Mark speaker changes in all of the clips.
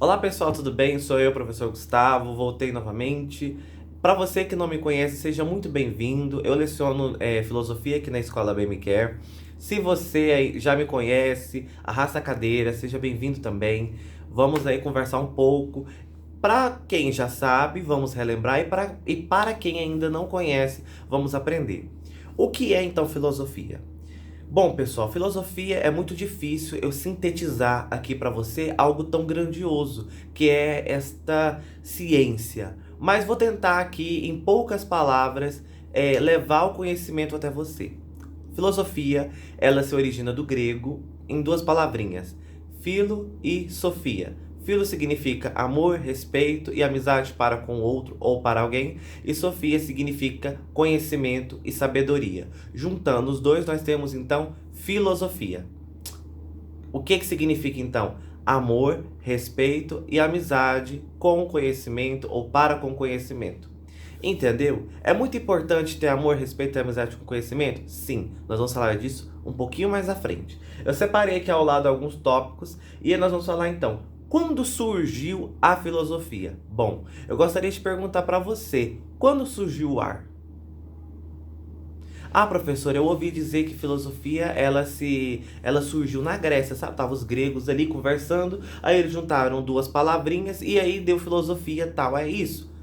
Speaker 1: Olá pessoal, tudo bem? Sou eu, professor Gustavo, voltei novamente. Para você que não me conhece, seja muito bem-vindo. Eu leciono filosofia aqui na Escola BMCare. Se você aí já me conhece, arrasta a cadeira, seja bem-vindo também. Vamos aí conversar um pouco. Para quem já sabe, vamos relembrar, e para quem ainda não conhece, vamos aprender. O que é então filosofia? Bom, pessoal, filosofia é muito difícil eu sintetizar aqui para você algo tão grandioso que é esta ciência. Mas vou tentar aqui, em poucas palavras, levar o conhecimento até você. Filosofia, ela se origina do grego em duas palavrinhas, philo e sophia. Philo significa amor, respeito e amizade para com o outro ou para alguém, e sophia significa conhecimento e sabedoria. Juntando os dois, nós temos então filosofia. O que significa então? Amor, respeito e amizade com conhecimento ou para com conhecimento. Entendeu? É muito importante ter amor, respeito e amizade com conhecimento? Sim, nós vamos falar disso um pouquinho mais à frente. Eu separei aqui ao lado alguns tópicos e nós vamos falar então, quando surgiu a filosofia? Bom, eu gostaria de perguntar para você, quando surgiu o ar? Ah, professor, eu ouvi dizer que filosofia ela surgiu na Grécia, sabe? Tava os gregos ali conversando, aí eles juntaram duas palavrinhas e aí deu filosofia, tal, é isso?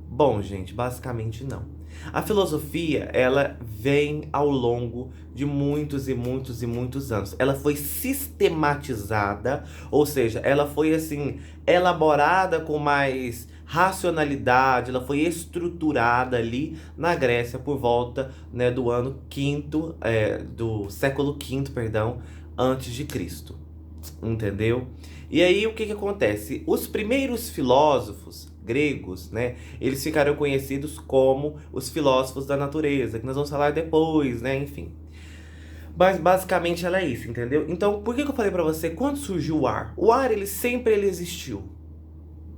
Speaker 1: Bom, gente, basicamente não. A filosofia, ela vem ao longo de muitos e muitos e muitos anos. Ela foi sistematizada, ou seja, ela foi assim elaborada com mais racionalidade, ela foi estruturada ali na Grécia por volta, né, do ano quinto, do século quinto, perdão, antes de Cristo. Entendeu? E aí o que acontece? Os primeiros filósofos gregos, né, eles ficaram conhecidos como os filósofos da natureza, que nós vamos falar depois, né, enfim. Mas basicamente ela é isso, entendeu? Então, por que eu falei pra você quando surgiu o ar? O ar, ele sempre existiu,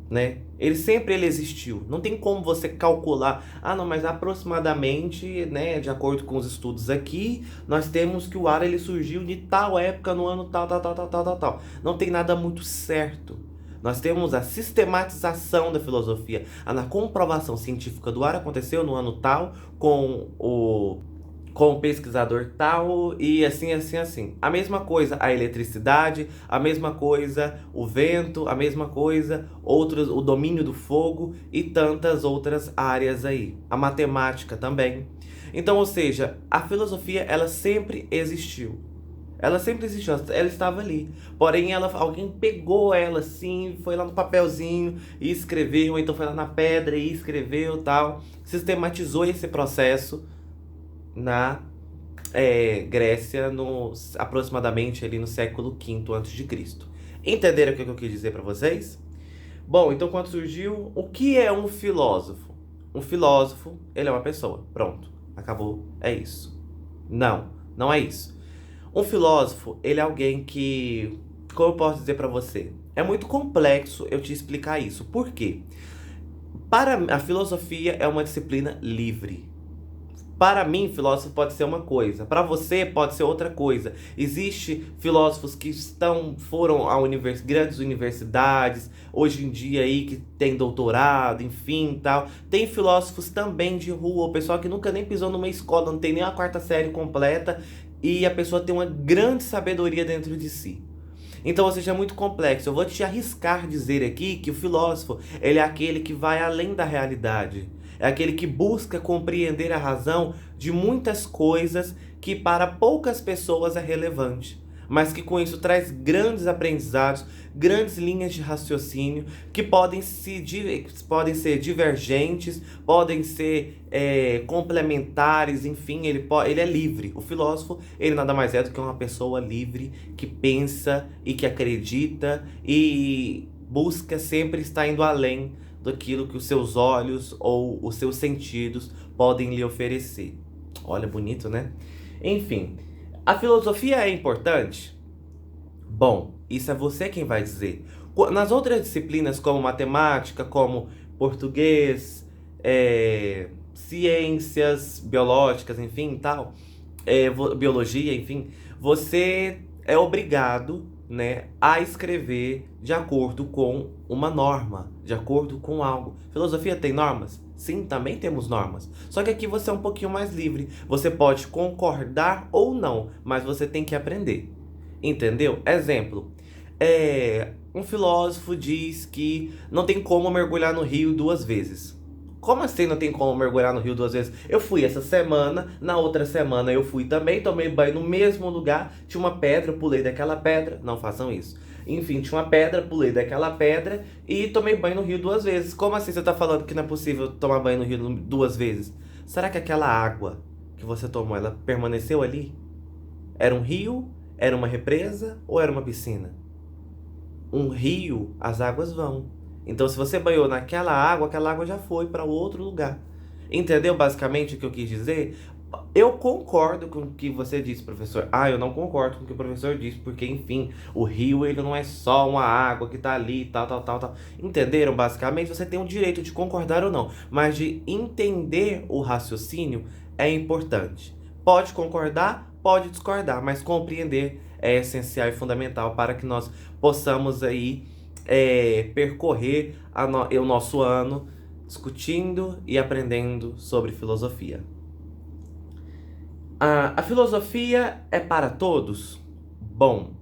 Speaker 1: né? Ele existiu. Não tem como você calcular, ah, não, mas aproximadamente, né, de acordo com os estudos aqui, nós temos que o ar ele surgiu de tal época no ano tal, tal, tal, tal, tal, tal, tal. Não tem nada muito certo. Nós temos a sistematização da filosofia. A comprovação científica do ar aconteceu no ano tal, com o pesquisador tal e assim, assim, assim. A mesma coisa a eletricidade, a mesma coisa o vento, a mesma coisa outros, o domínio do fogo e tantas outras áreas aí. A matemática também. Então, ou seja, a filosofia ela sempre existiu. Ela sempre existiu, ela estava ali. Porém, alguém pegou ela assim, foi lá no papelzinho e escreveu, ou então foi lá na pedra e escreveu tal. Sistematizou esse processo na Grécia, aproximadamente ali no século quinto antes de Cristo. Entenderam o que eu quis dizer para vocês? Bom, então quando surgiu, o que é um filósofo? Um filósofo, ele é uma pessoa. Pronto, acabou, é isso. Não, não é isso. Um filósofo, ele é alguém que, como eu posso dizer para você, é muito complexo eu te explicar isso. Por quê? Para a filosofia é uma disciplina livre. Para mim, filósofo pode ser uma coisa, para você pode ser outra coisa. Existem filósofos que foram a grandes universidades, hoje em dia aí que tem doutorado, enfim, tal. Tem filósofos também de rua, o pessoal que nunca nem pisou numa escola, não tem nem a quarta série completa, e a pessoa tem uma grande sabedoria dentro de si. Então, ou seja, é muito complexo. Eu vou te arriscar dizer aqui que o filósofo, ele é aquele que vai além da realidade. É aquele que busca compreender a razão de muitas coisas que para poucas pessoas é relevante, mas que com isso traz grandes aprendizados, grandes linhas de raciocínio que podem ser divergentes, podem ser complementares, enfim, ele é livre. O filósofo, ele nada mais é do que uma pessoa livre que pensa e que acredita e busca sempre estar indo além daquilo que os seus olhos ou os seus sentidos podem lhe oferecer. Olha, bonito, né? Enfim, a filosofia é importante? Bom, isso é você quem vai dizer. Nas outras disciplinas, como matemática, como português, ciências biológicas, enfim, tal, biologia, enfim, você é obrigado né, a escrever de acordo com uma norma, de acordo com algo. Filosofia tem normas? Sim, também temos normas. Só que aqui você é um pouquinho mais livre. Você pode concordar ou não, mas você tem que aprender. Entendeu? Exemplo. Um filósofo diz que não tem como mergulhar no rio 2 vezes. Como assim não tem como mergulhar no rio 2 vezes? Eu fui essa semana, na outra semana eu fui também, tomei banho no mesmo lugar, tinha uma pedra, eu pulei daquela pedra. Não façam isso. Enfim, tinha uma pedra, pulei daquela pedra e tomei banho no rio 2 vezes. Como assim você tá falando que não é possível tomar banho no rio 2 vezes? Será que aquela água que você tomou, ela permaneceu ali? Era um rio? Era uma represa? Ou era uma piscina? Um rio, as águas vão. Então, se você banhou naquela água já foi para outro lugar. Entendeu basicamente o que eu quis dizer? Eu concordo com o que você disse, professor. Eu não concordo com o que o professor disse, porque, enfim, o rio ele não é só uma água que tá ali, tal, tal, tal, tal. Entenderam? Basicamente, você tem o direito de concordar ou não, mas de entender o raciocínio é importante. Pode concordar, pode discordar, mas compreender é essencial e fundamental para que nós possamos aí percorrer o nosso ano discutindo e aprendendo sobre filosofia. A filosofia é para todos? Bom,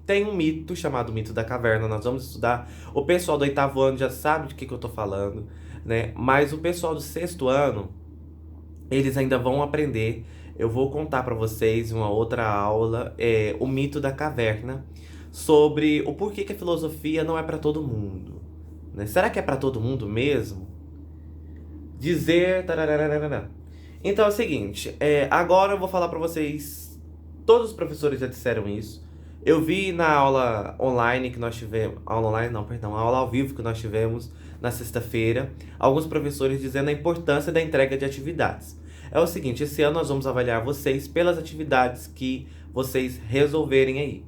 Speaker 1: tem um mito chamado mito da caverna, nós vamos estudar. O pessoal do 8º ano já sabe de que eu tô falando, né? Mas o pessoal do 6º ano, eles ainda vão aprender. Eu vou contar para vocês em uma outra aula o mito da caverna, sobre o porquê que a filosofia não é para todo mundo, né? Será que é para todo mundo mesmo? Dizer... tararararara. Então é o seguinte, agora eu vou falar para vocês, todos os professores já disseram isso. Eu vi na aula online que nós tivemos, aula online não, perdão, a aula ao vivo que nós tivemos na sexta-feira, alguns professores dizendo a importância da entrega de atividades. É o seguinte, esse ano nós vamos avaliar vocês pelas atividades que vocês resolverem aí.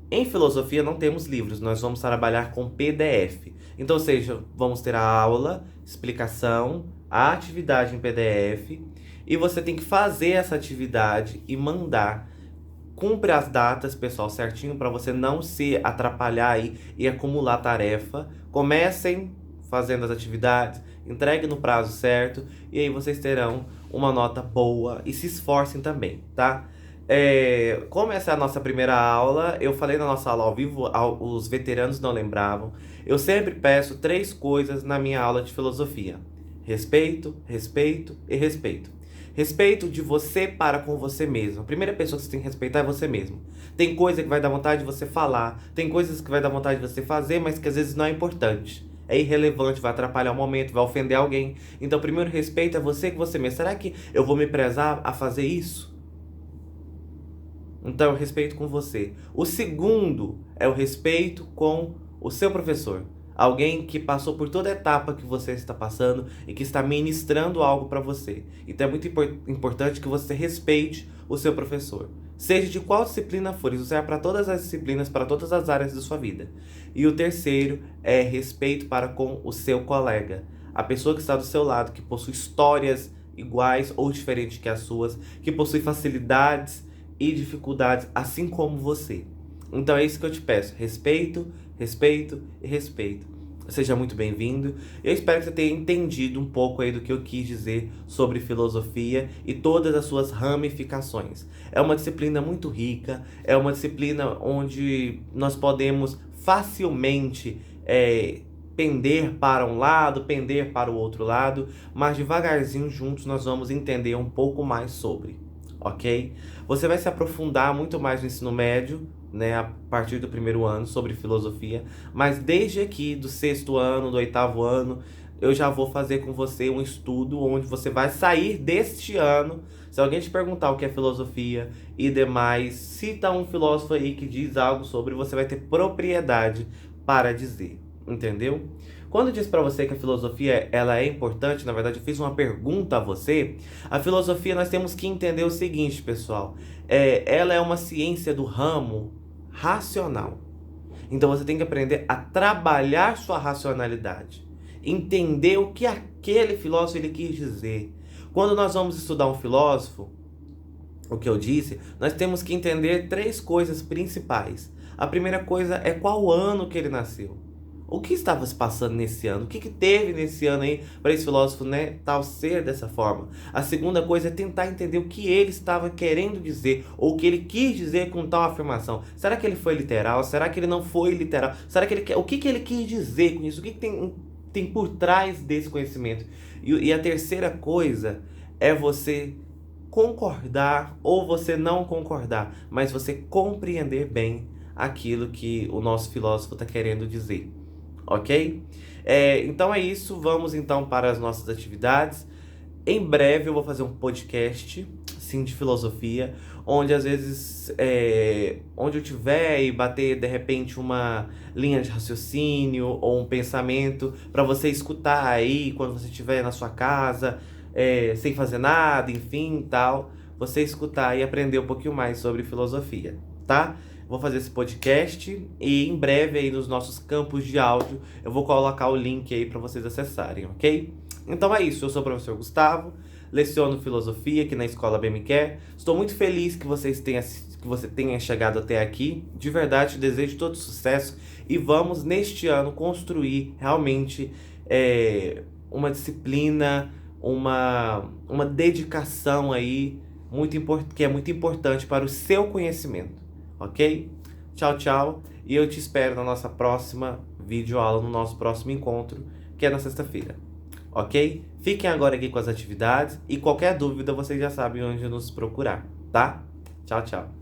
Speaker 1: Em filosofia não temos livros, nós vamos trabalhar com PDF. Então, ou seja, vamos ter a aula, explicação, a atividade em PDF, e você tem que fazer essa atividade e mandar. Cumpre as datas, pessoal, certinho, para você não se atrapalhar aí e acumular tarefa. Comecem fazendo as atividades, entreguem no prazo certo, e aí vocês terão uma nota boa, e se esforcem também, tá? Como essa é a nossa primeira aula, eu falei na nossa aula ao vivo, os veteranos não lembravam. Eu sempre peço 3 coisas na minha aula de filosofia: respeito, respeito e respeito. Respeito de você para com você mesmo. A primeira pessoa que você tem que respeitar é você mesmo. Tem coisa que vai dar vontade de você falar, tem coisas que vai dar vontade de você fazer, mas que às vezes não é importante. É irrelevante, vai atrapalhar o momento, vai ofender alguém. Então, primeiro respeito é você com você mesmo. Será que eu vou me prezar a fazer isso? Então, respeito com você. O segundo é o respeito com o seu professor. Alguém que passou por toda a etapa que você está passando e que está ministrando algo para você. Então é muito importante que você respeite o seu professor. Seja de qual disciplina for, isso serve para todas as disciplinas, para todas as áreas da sua vida. E o terceiro é respeito para com o seu colega. A pessoa que está do seu lado, que possui histórias iguais ou diferentes que as suas, que possui facilidades e dificuldades, assim como você. Então é isso que eu te peço: respeito, respeito e respeito. Seja muito bem-vindo. Eu espero que você tenha entendido um pouco aí do que eu quis dizer sobre filosofia e todas as suas ramificações. É uma disciplina muito rica, é uma disciplina onde nós podemos facilmente pender para um lado, pender para o outro lado, mas devagarzinho juntos nós vamos entender um pouco mais sobre, ok? Você vai se aprofundar muito mais no ensino médio, né, a partir do 1º ano, sobre filosofia, mas desde aqui do 6º ano, do 8º ano, eu já vou fazer com você um estudo onde você vai sair deste ano. Se alguém te perguntar o que é filosofia e demais, cita um filósofo aí que diz algo sobre, você vai ter propriedade para dizer, entendeu? Quando eu disse para você que a filosofia ela é importante, na verdade eu fiz uma pergunta a você. A filosofia, nós temos que entender o seguinte, pessoal. Ela é uma ciência do ramo racional. Então você tem que aprender a trabalhar sua racionalidade. Entender o que aquele filósofo ele quis dizer. Quando nós vamos estudar um filósofo, o que eu disse, nós temos que entender 3 coisas principais. A primeira coisa é qual ano que ele nasceu. O que estava se passando nesse ano? O que teve nesse ano aí para esse filósofo, né, tal ser dessa forma? A segunda coisa é tentar entender o que ele estava querendo dizer, ou o que ele quis dizer com tal afirmação. Será que ele foi literal? Será que ele não foi literal? Será que ele o que ele quis dizer com isso? O que tem por trás desse conhecimento? E a terceira coisa é você concordar ou você não concordar, mas você compreender bem aquilo que o nosso filósofo está querendo dizer. Ok? Então é isso, vamos então para as nossas atividades. Em breve eu vou fazer um podcast, sim, de filosofia, onde às vezes, onde eu tiver e bater de repente uma linha de raciocínio ou um pensamento para você escutar aí quando você estiver na sua casa, sem fazer nada, enfim, tal, você escutar e aprender um pouquinho mais sobre filosofia, tá? Vou fazer esse podcast e em breve aí nos nossos campos de áudio eu vou colocar o link aí para vocês acessarem, ok? Então é isso, eu sou o professor Gustavo, leciono filosofia aqui na Escola Bem Me Quer. Estou muito feliz que você tenha chegado até aqui. De verdade, te desejo todo sucesso e vamos neste ano construir realmente uma disciplina, uma dedicação aí que é muito importante para o seu conhecimento. Ok? Tchau, tchau. E eu te espero na nossa próxima videoaula, no nosso próximo encontro, que é na sexta-feira. Ok? Fiquem agora aqui com as atividades e qualquer dúvida vocês já sabem onde nos procurar, tá? Tchau, tchau.